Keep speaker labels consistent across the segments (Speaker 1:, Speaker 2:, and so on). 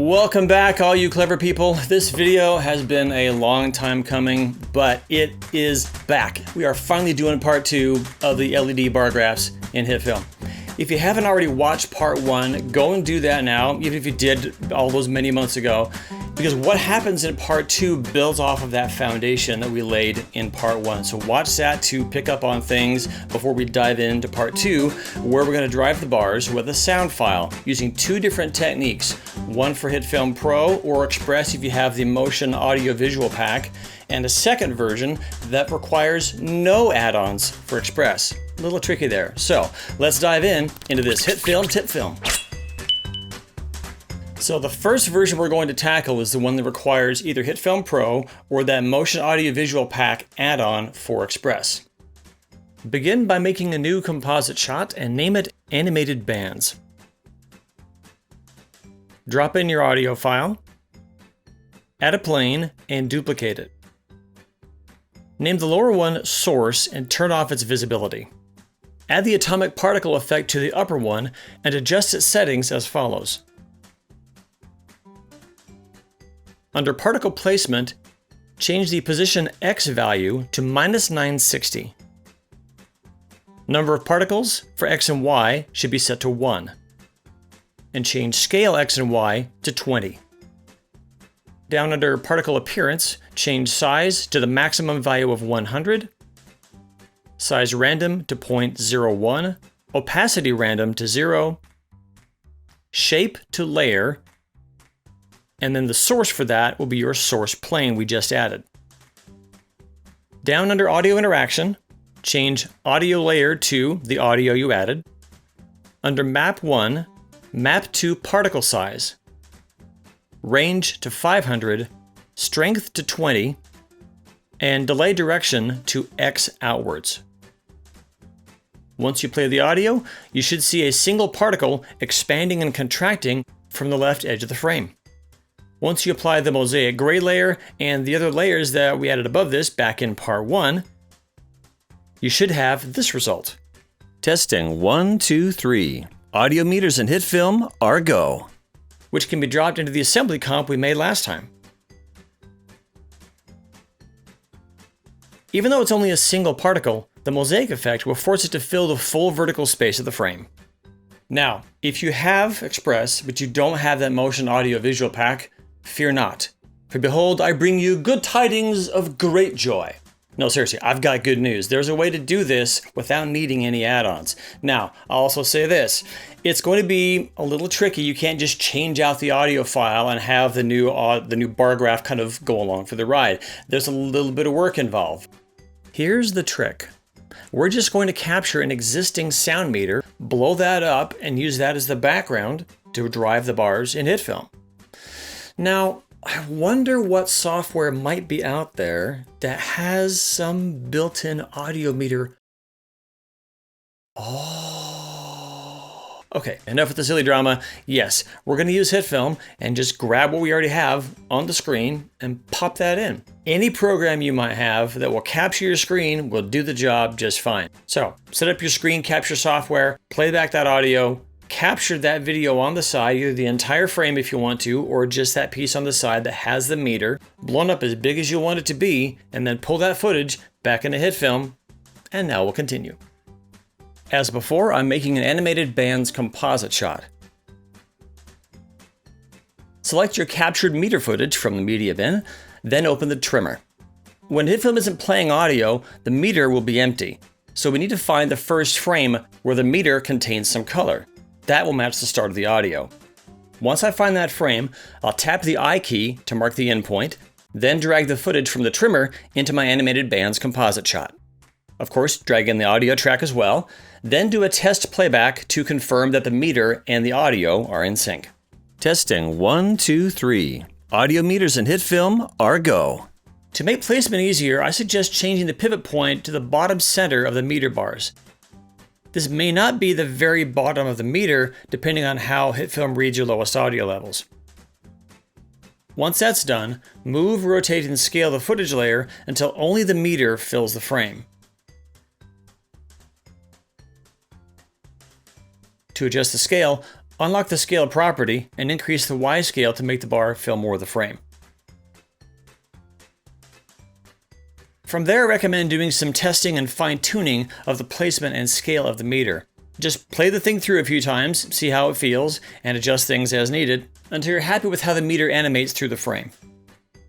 Speaker 1: Welcome back, all you clever people. This video has been a long time coming, but it is back. We are finally doing part 2 of the LED bar graphs in HitFilm. If you haven't already watched part 1, go and do that now, even if you did all those many months ago, because what happens in part 2 builds off of that foundation that we laid in part 1. So watch that to pick up on things before we dive into part 2, where we're going to drive the bars with a sound file using 2 different techniques. One for HitFilm Pro or Express if you have the motion audiovisual pack, and a second version that requires no add-ons for Express. A little tricky there. So let's dive into this HitFilm tip film. So the first version we're going to tackle is the one that requires either HitFilm Pro or that motion audiovisual pack add-on for Express. Begin by making a new composite shot and name it Animated Bands. Drop in your audio file, add a plane, and duplicate it. Name the lower one Source and turn off its visibility. Add the atomic particle effect to the upper one and adjust its settings as follows. Under particle placement, change the position X value to -960. Number of particles for X and Y should be set to 1. And change scale X and Y to 20. Down under particle appearance, change size to the maximum value of 100, size random to 0.01, opacity random to 0, shape to layer, and then the source for that will be your source plane we just added. Down under audio interaction, change audio layer to the audio you added. Under map 1, map to particle size, range to 500, strength to 20, and delay direction to X outwards. Once you play the audio, you should see a single particle expanding and contracting from the left edge of the frame. Once you apply the mosaic gray layer and the other layers that we added above this back in part 1, you should have this result. Testing 1, 2, 3. Audio meters in HitFilm are go. Which can be dropped into the assembly comp we made last time. Even though it's only a single particle, the mosaic effect will force it to fill the full vertical space of the frame. Now, if you have Express, but you don't have that motion audio-visual pack, fear not. For behold, I bring you good tidings of great joy. No, seriously, I've got good news. There's a way to do this without needing any add-ons. Now, I'll also say this. It's going to be a little tricky. You can't just change out the audio file and have the new bar graph kind of go along for the ride. There's a little bit of work involved. Here's the trick. We're just going to capture an existing sound meter, blow that up, and use that as the background to drive the bars in HitFilm. Now, I wonder what software might be out there that has some built-in audio meter. Oh. Okay, enough with the silly drama. Yes, we're going to use HitFilm and just grab what we already have on the screen and pop that in. Any program you might have that will capture your screen will do the job just fine. So, set up your screen capture software, play back that audio, capture that video on the side, either the entire frame if you want to, or just that piece on the side that has the meter, blown up as big as you want it to be, and then pull that footage back into HitFilm, and now we'll continue. As before, I'm making an animated bands composite shot. Select your captured meter footage from the media bin, then open the trimmer. When HitFilm isn't playing audio, the meter will be empty, so we need to find the first frame where the meter contains some color. That will match the start of the audio. Once I find that frame, I'll tap the I key to mark the endpoint, then drag the footage from the trimmer into my animated bands composite shot. Of course, drag in the audio track as well, then do a test playback to confirm that the meter and the audio are in sync. Testing 1, 2, 3. Audio meters in HitFilm are go. To make placement easier, I suggest changing the pivot point to the bottom center of the meter bars. This may not be the very bottom of the meter, depending on how HitFilm reads your lowest audio levels. Once that's done, move, rotate, and scale the footage layer until only the meter fills the frame. To adjust the scale, Unlock the scale property and increase the Y scale to make the bar fill more of the frame. From there, I recommend doing some testing and fine-tuning of the placement and scale of the meter. Just play the thing through a few times, see how it feels, and adjust things as needed until you're happy with how the meter animates through the frame.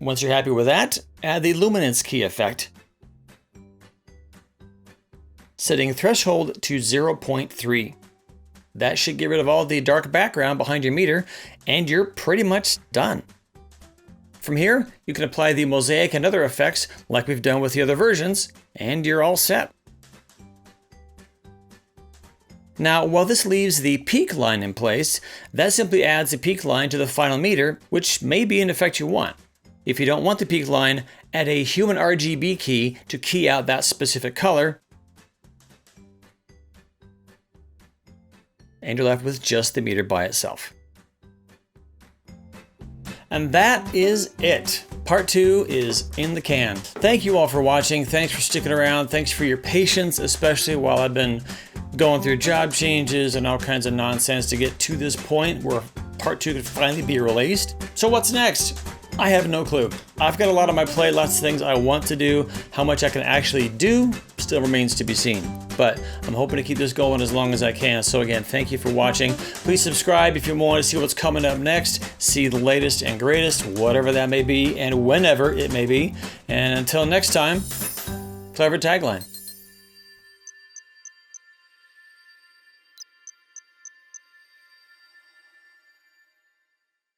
Speaker 1: Once you're happy with that, add the luminance key effect, setting threshold to 0.3. That should get rid of all the dark background behind your meter, and you're pretty much done. From here, you can apply the mosaic and other effects like we've done with the other versions, and you're all set. Now, while this leaves the peak line in place, that simply adds a peak line to the final meter, which may be an effect you want. If you don't want the peak line, add a human RGB key to key out that specific color, and you're left with just the meter by itself. And that is it. Part 2 is in the can. Thank you all for watching. Thanks for sticking around. Thanks for your patience, especially while I've been going through job changes and all kinds of nonsense to get to this point where Part 2 could finally be released. So what's next? I have no clue. I've got a lot on my plate, lots of things I want to do. How much I can actually do still remains to be seen. But I'm hoping to keep this going as long as I can. So again, thank you for watching. Please subscribe if you want to see what's coming up next, see the latest and greatest, whatever that may be and whenever it may be. And until next time, clever tagline.